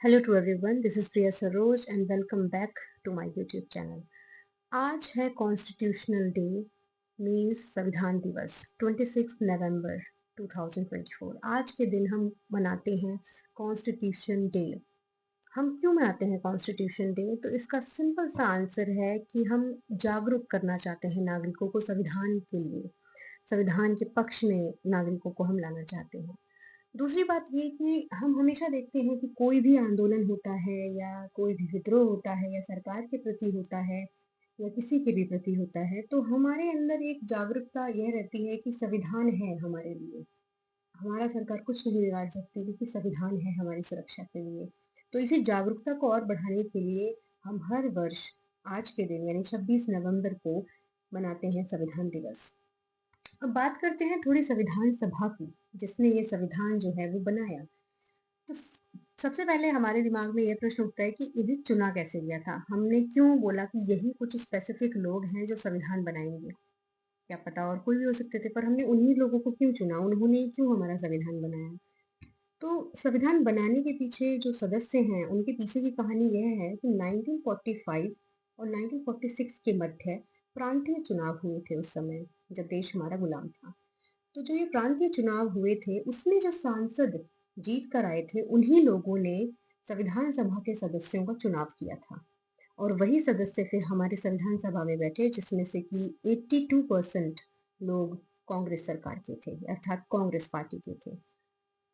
Hello to everyone, this is Priya Saroj and welcome back to my YouTube channel. आज है constitutional day, means संविधान दिवस, 26 नवंबर 2024। आज के दिन हम मनाते हैं कॉन्स्टिट्यूशन डे। हम क्यों मनाते हैं कॉन्स्टिट्यूशन डे? तो इसका सिंपल सा आंसर है कि हम जागरूक करना चाहते हैं नागरिकों को संविधान के लिए। संविधान के पक्ष में नागरिकों को हम लाना चाहते हैं। दूसरी बात ये कि हम हमेशा देखते हैं कि कोई भी आंदोलन होता है या कोई भी विद्रोह होता है या सरकार के प्रति होता है या किसी के भी प्रति होता है, तो हमारे अंदर एक जागरूकता यह रहती है कि संविधान है हमारे लिए। हमारा सरकार कुछ नहीं बिगाड़ सकती क्योंकि संविधान है हमारी सुरक्षा के लिए। तो इसी जागरूकता को और बढ़ाने के लिए हम हर वर्ष आज के दिन यानी 26 नवंबर को मनाते हैं संविधान दिवस। अब बात करते हैं थोड़ी संविधान सभा की, जिसने ये संविधान जो है वो बनाया। तो सबसे पहले हमारे दिमाग में ये प्रश्न उठता है कि इन्हें चुना कैसे गया था? हमने क्यों बोला कि यही कुछ स्पेसिफिक लोग हैं जो संविधान बनाएंगे? क्या पता और कोई भी हो सकते थे, पर हमने उन्हीं लोगों को क्यों चुना? उन्होंने क्यों हमारा संविधान बनाया? तो संविधान बनाने के पीछे जो सदस्य हैं, उनके पीछे की कहानी यह है कि 1945 और 1946 के मध्य प्रांतीय चुनाव हुए थे उस समय, जब देश हमारा गुलाम था। तो जो ये प्रांतीय चुनाव हुए थे, उसमें जो सांसद जीत कर आए थे, उन्हीं लोगों ने संविधान सभा के सदस्यों का चुनाव किया था। और वही सदस्य फिर हमारे संविधान सभा में बैठे, जिसमें से कि 82% लोग कांग्रेस सरकार के थे, अर्थात कांग्रेस पार्टी के थे।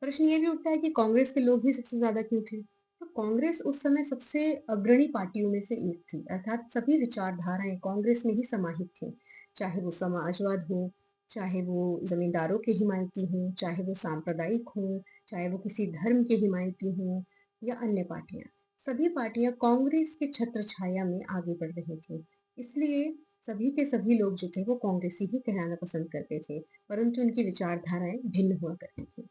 प्रश्न ये भी उठता है कि कांग्रेस के लोग ही सबसे ज्यादा क्यों थे? तो कांग्रेस उस समय सबसे अग्रणी पार्टियों में से एक थी, अर्थात सभी विचारधाराएं कांग्रेस में ही समाहित थी। चाहे वो समाजवाद हो, चाहे वो जमींदारों के हिमायती हों, चाहे वो सांप्रदायिक हों, चाहे वो किसी धर्म के हिमायती हों या अन्य पार्टियां, सभी पार्टियां कांग्रेस के छत्र छाया में आगे बढ़ रही थी। इसलिए सभी के सभी लोग जो थे वो कांग्रेसी ही कहलाना पसंद करते थे, परंतु उनकी विचारधाराएं भिन्न हुआ करती थी।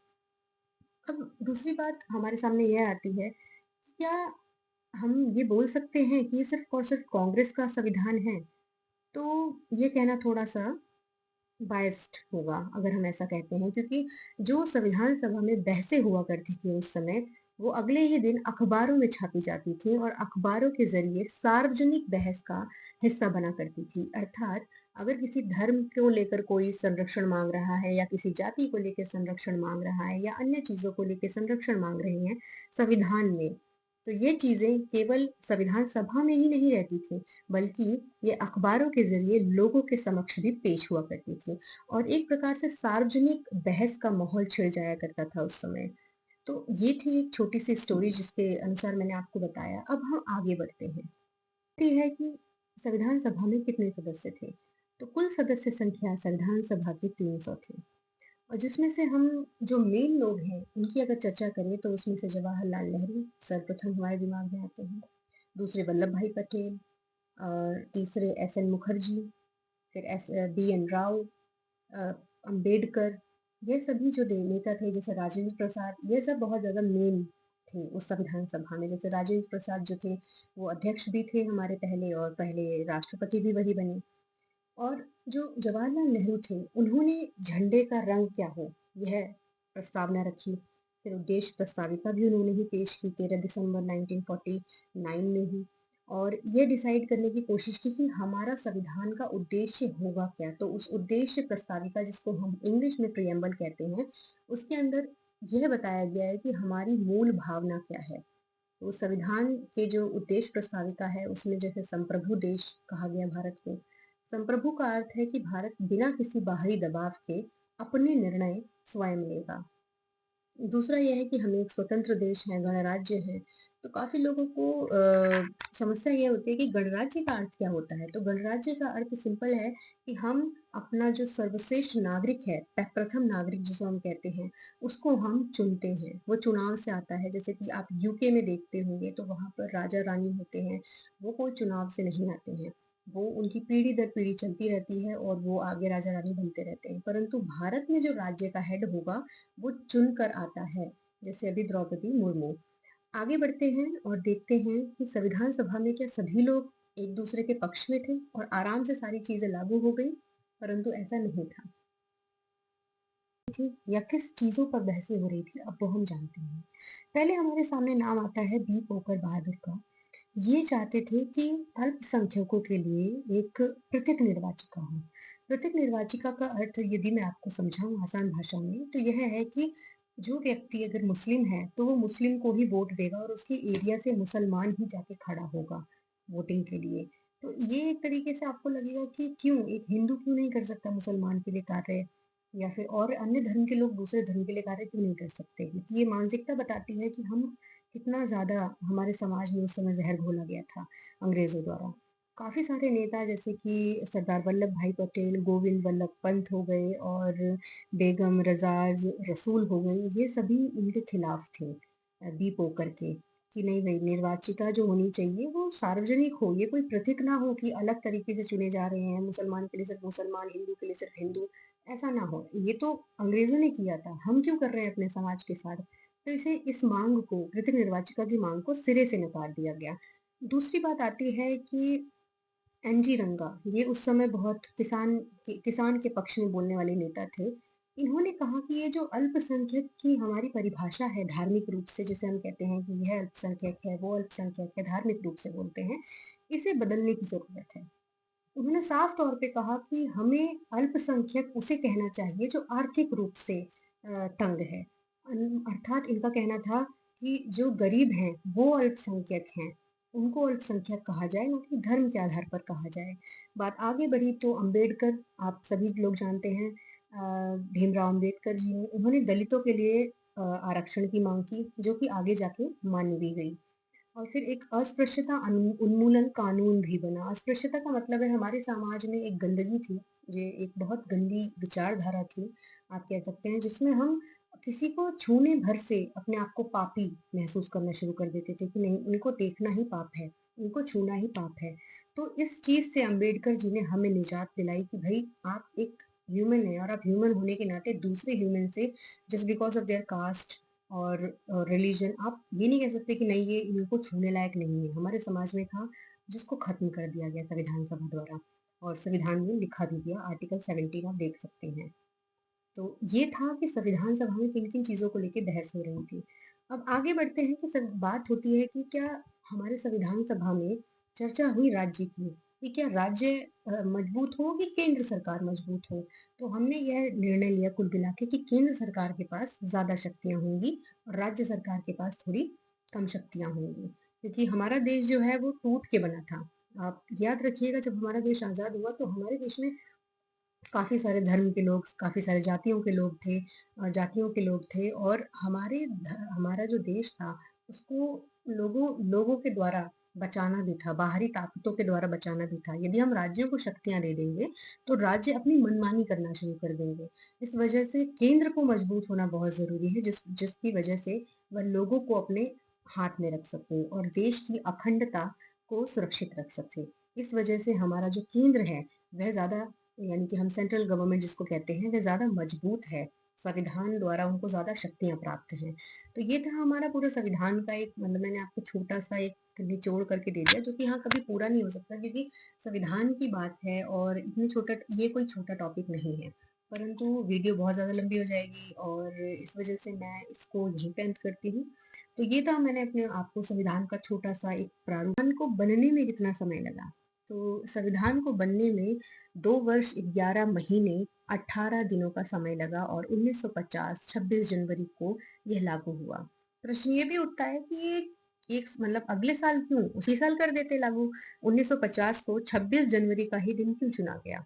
अब दूसरी बात हमारे सामने यह आती है कि क्या हम ये बोल सकते हैं कि ये सिर्फ और सिर्फ कांग्रेस का संविधान है? तो ये कहना थोड़ा सा बायस्ड होगा अगर हम ऐसा कहते हैं, क्योंकि जो संविधान सभा में बहसें हुआ करती थी उस समय, वो अगले ही दिन अखबारों में छापी जाती थी और अखबारों के जरिए सार्वजनिक बहस का हिस्सा बना करती थी। अर्थात अगर किसी धर्म को लेकर कोई संरक्षण मांग रहा है या किसी जाति को लेकर संरक्षण मांग रहा है या अन्य चीजों को लेकर संरक्षण मांग रहे हैं संविधान में, तो ये चीजें केवल संविधान सभा में ही नहीं रहती थी, बल्कि ये अखबारों के जरिए लोगों के समक्ष भी पेश हुआ करती थी और एक प्रकार से सार्वजनिक बहस का माहौल छिड़ जाया करता था उस समय। तो ये थी एक छोटी सी स्टोरी जिसके अनुसार मैंने आपको बताया। अब हम आगे बढ़ते हैं। ये है कि संविधान सभा में कितने सदस्य थे? तो कुल सदस्य संख्या संविधान सभा की 300 थी, और जिसमें से हम जो मेन लोग हैं उनकी अगर चर्चा करें तो उसमें से जवाहरलाल नेहरू सर्वप्रथम हमारे दिमाग में आते हैं। दूसरे वल्लभ भाई पटेल, और तीसरे एस एन मुखर्जी, फिर एस बी एन राव, अ, अम्बेडकर। ये सभी जो नेता थे, जैसे राजेंद्र प्रसाद, ये सब बहुत ज़्यादा मेन थे उस संविधान सभा में। जैसे राजेंद्र प्रसाद जो थे वो अध्यक्ष भी थे हमारे पहले, और पहले राष्ट्रपति भी वही बने। और जो जवाहरलाल नेहरू थे, उन्होंने झंडे का रंग क्या हो यह प्रस्तावना रखी। फिर उद्देश्य प्रस्ताविका भी उन्होंने ही पेश की 13 दिसंबर 1949 में ही। और ये डिसाइड करने की कोशिश की कि हमारा संविधान का उद्देश्य होगा क्या। तो उस उद्देश्य प्रस्ताविका, जिसको हम इंग्लिश में प्रियम्बल कहते हैं, उसके अंदर यह बताया गया है कि हमारी मूल भावना क्या है। तो संविधान के जो उद्देश्य प्रस्ताविका है उसमें जैसे संप्रभु देश कहा गया भारत को। संप्रभु का अर्थ है कि भारत बिना किसी बाहरी दबाव के अपने निर्णय स्वयं लेगा। दूसरा यह है कि हम एक स्वतंत्र देश है, गणराज्य है। तो काफी लोगों को समस्या यह होती है कि गणराज्य का अर्थ क्या होता है। तो गणराज्य का अर्थ सिंपल है कि हम अपना जो सर्वश्रेष्ठ नागरिक है, प्रथम नागरिक जिसको हम कहते हैं, उसको हम चुनते हैं। वो चुनाव से आता है। जैसे कि आप यूके में देखते होंगे तो वहां पर राजा रानी होते हैं, वो कोई चुनाव से नहीं आते हैं। वो उनकी पीढ़ी दर पीढ़ी चलती रहती है और वो आगे राजा रानी बनते रहते हैं। परंतु भारत में जो राज्य का हेड होगा वो चुनकर आता है, जैसे अभी द्रौपदी मुर्मू। आगे बढ़ते हैं और देखते हैं कि संविधान सभा में क्या सभी लोग एक दूसरे के पक्ष में थे और आराम से सारी चीजें लागू हो गई? परंतु ऐसा नहीं था। थी या किस चीज़ों पर बहसें हो रही थी, अब वो हम जानते हैं। पहले हमारे सामने नाम आता है बी पोकर बहादुर का। ये चाहते थे कि अल्पसंख्यकों के लिए एक पृथक निर्वाचिका हो। पृथक निर्वाचिका का अर्थ यदि मैं आपको समझाऊँ आसान भाषा में, तो यह है कि जो व्यक्ति अगर मुस्लिम है, तो वो मुस्लिम को ही वोट देगा और उसके एरिया से मुसलमान ही जाके खड़ा होगा वोटिंग के लिए। तो ये एक तरीके से आपको लगेगा कि क्यों एक हिंदू क्यों नहीं कर सकता मुसलमान के लिए कार्य, या फिर और अन्य धर्म के लोग दूसरे धर्म के लिए कार्य क्यों नहीं कर सकते? क्योंकि ये मानसिकता बताती है कि हम कितना ज़्यादा हमारे समाज में उस समय ज़हर घोला गया था अंग्रेज़ों द्वारा। काफ़ी सारे नेता जैसे कि सरदार वल्लभ भाई पटेल, गोविंद वल्लभ पंत हो गए और बेगम रज़ाज़ रसूल हो गई, ये सभी इनके खिलाफ थे बी पोकर के, कि नहीं भई निर्वाचिका जो होनी चाहिए वो सार्वजनिक हो, ये कोई पृथक ना हो कि अलग तरीके से चुने जा रहे हैं, मुसलमान के लिए सिर्फ़ मुसलमान, हिंदू के लिए सिर्फ़ हिंदू, ऐसा ना हो। ये तो अंग्रेज़ों ने किया था, हम क्यों कर रहे हैं अपने समाज के साथ? तो इसे इस मांग को पृथक निर्वाचिका की मांग को सिरे से नकार दिया गया। दूसरी बात आती है कि एनजी रंगा, ये उस समय बहुत किसान के पक्ष में बोलने वाले नेता थे। इन्होंने कहा कि ये जो अल्पसंख्यक की हमारी परिभाषा है धार्मिक रूप से, जिसे हम कहते हैं कि यह अल्पसंख्यक है, वो अल्पसंख्यक है, धार्मिक रूप से बोलते हैं, इसे बदलने की ज़रूरत है। उन्होंने साफ तौर पे कहा कि हमें अल्पसंख्यक उसे कहना चाहिए जो आर्थिक रूप से तंग है। अर्थात इनका कहना था कि जो गरीब हैं वो अल्पसंख्यक हैं, उनको अल्पसंख्यक कहा जाए, ना कि धर्म के आधार पर कहा जाए। बात आगे बढ़ी तो अम्बेडकर, आप सभी लोग जानते हैं, भीमराव अम्बेडकर जी ने, उन्होंने दलितों के लिए आरक्षण की मांग की, जो कि आगे जाके मानी भी गई। और फिर एक अस्पृश्यता उन्मूलन कानून भी बना। अस्पृश्यता का मतलब है हमारे समाज में एक गंदगी थी, ये एक बहुत गंदी विचारधारा थी, आप कह सकते हैं, जिसमें हम किसी को छूने भर से अपने आप को पापी महसूस करना शुरू कर देते थे कि नहीं, इनको देखना ही पाप है, इनको छूना ही पाप है। तो इस चीज से अंबेडकर जी ने हमें निजात दिलाई कि भाई आप एक ह्यूमन है और आप ह्यूमन होने के नाते दूसरे ह्यूमन से just because of their caste और रिलीजन आप ये नहीं कह सकते कि नहीं ये इनको छूने लायक नहीं है। हमारे समाज में था, जिसको खत्म कर दिया गया संविधान सभा द्वारा, और संविधान में लिखा भी गया, आर्टिकल 17 आप देख सकते हैं। तो ये था कि संविधान सभा में किन किन चीजों को लेकर बहस हो रही थी। अब आगे बढ़ते हैं कि बात होती है कि क्या हमारे संविधान सभा में चर्चा हुई राज्य की, कि क्या राज्य मजबूत हो कि केंद्र सरकार मजबूत हो। तो हमने यह निर्णय लिया कुल मिला के कि केंद्र सरकार के पास ज्यादा शक्तियां होंगी और राज्य सरकार के पास थोड़ी कम शक्तियां होंगी, क्योंकि हमारा देश जो है वो टूट के बना था। आप याद रखिएगा, जब हमारा देश आजाद हुआ तो हमारे देश में काफ़ी सारे धर्म के लोग, काफ़ी सारे जातियों के लोग थे, जातियों के लोग थे, और हमारा जो देश था उसको लोगों लोगों के द्वारा बचाना भी था, बाहरी ताकतों के द्वारा बचाना भी था। यदि हम राज्यों को शक्तियां दे देंगे तो राज्य अपनी मनमानी करना शुरू कर देंगे। इस वजह से केंद्र को मजबूत होना बहुत जरूरी है, जिसकी वजह से वह लोगों को अपने हाथ में रख सके और देश की अखंडता को सुरक्षित रख सके। इस वजह से हमारा जो केंद्र है वह ज्यादा, यानी कि हम सेंट्रल गवर्नमेंट जिसको कहते हैं, वह ज़्यादा मजबूत है, संविधान द्वारा उनको ज़्यादा शक्तियाँ प्राप्त हैं। तो ये था हमारा पूरे संविधान का एक, मतलब मैंने आपको छोटा-सा एक निचोड़ करके दे दिया, जो कि यहाँ कभी पूरा नहीं हो सकता, क्योंकि संविधान की बात है और इतनी छोटा, ये कोई छोटा टॉपिक नहीं है। परंतु वीडियो बहुत ज़्यादा लंबी हो जाएगी और इस वजह से मैं इसको यहीं पे अंत करती हूँ। तो ये था, मैंने अपने आपको संविधान का छोटा-सा एक प्रारूप। संविधान को बनने में कितना समय लगा? तो संविधान को बनने में 2 वर्ष 11 महीने 18 दिनों का समय लगा और 1950 26 जनवरी को यह लागू हुआ। प्रश्न ये भी उठता है कि ये एक मतलब अगले साल क्यों, उसी साल कर देते लागू। 1950 को 26 जनवरी का ही दिन क्यों चुना गया?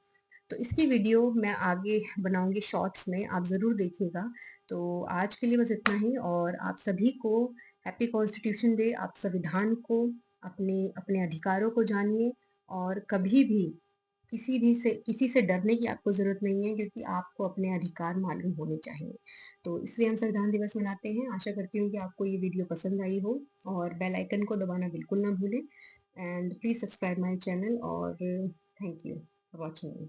तो इसकी वीडियो मैं आगे बनाऊंगी शॉर्ट्स में, आप ज़रूर देखिएगा। तो आज के लिए बस इतना ही, और आप सभी को हैप्पी कॉन्स्टिट्यूशन डे। आप संविधान को, अपने अपने अधिकारों को जानिए, और कभी भी किसी से डरने की आपको ज़रूरत नहीं है, क्योंकि आपको अपने अधिकार मालूम होने चाहिए। तो इसलिए हम संविधान दिवस मनाते हैं। आशा करती हूँ कि आपको ये वीडियो पसंद आई हो, और बेल आइकन को दबाना बिल्कुल ना भूलें, and please subscribe my channel, और थैंक यू फॉर वॉचिंग।